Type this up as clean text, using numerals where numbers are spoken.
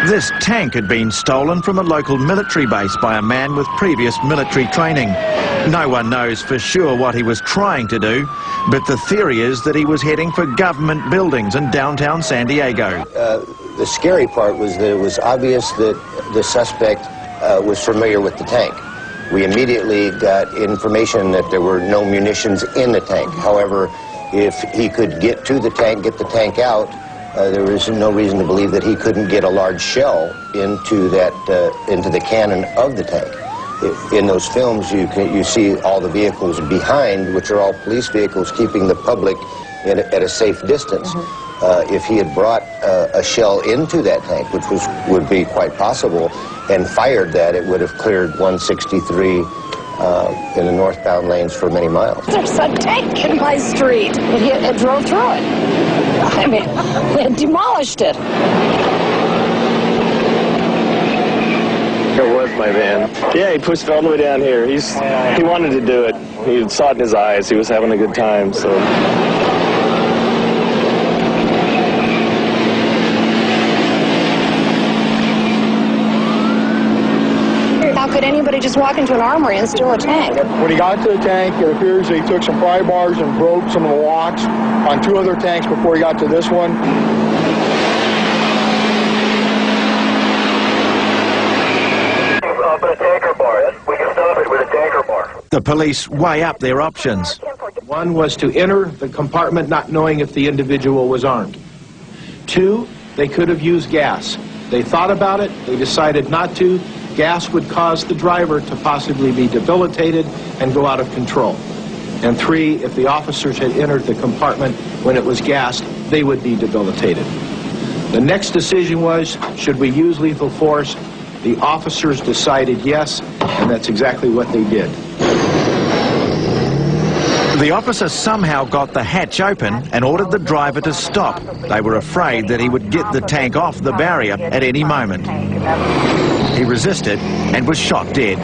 This tank had been stolen from a local military base by a man with previous military training. No one knows for sure what he was trying to do, but the theory is that he was heading for government buildings in downtown San Diego. The scary part was that it was obvious that the suspect was familiar with the tank. We immediately got information that there were no munitions in the tank. However, if he could get to the tank, get the tank out, there was no reason to believe that he couldn't get a large shell into the cannon of the tank. In those films, you see all the vehicles behind, which are all police vehicles, keeping the public at a safe distance. If he had brought a shell into that tank, which would be quite possible, and fired that, it would have cleared 163 in the northbound lanes for many miles. There's a tank in my street. It drove through it. I mean, it demolished it. It was my van. Yeah, he pushed it all the way down here. He wanted to do it. He saw it in his eyes. He was having a good time, so. How could anybody just walk into an armory and steal a tank? When he got to the tank, it appears that he took some pry bars and broke some of the locks on 2 other tanks before he got to this one. Put a tanker bar. We can stop it with a tanker bar. The police weigh up their options. One was to enter the compartment not knowing if the individual was armed. 2, they could have used gas. They thought about it, they decided not to. Gas would cause the driver to possibly be debilitated and go out of control. And 3, if the officers had entered the compartment when it was gassed, they would be debilitated. The next decision was, should we use lethal force? The officers decided yes, and that's exactly what they did. The officer somehow got the hatch open and ordered the driver to stop. They were afraid that he would get the tank off the barrier at any moment. He resisted and was shot dead.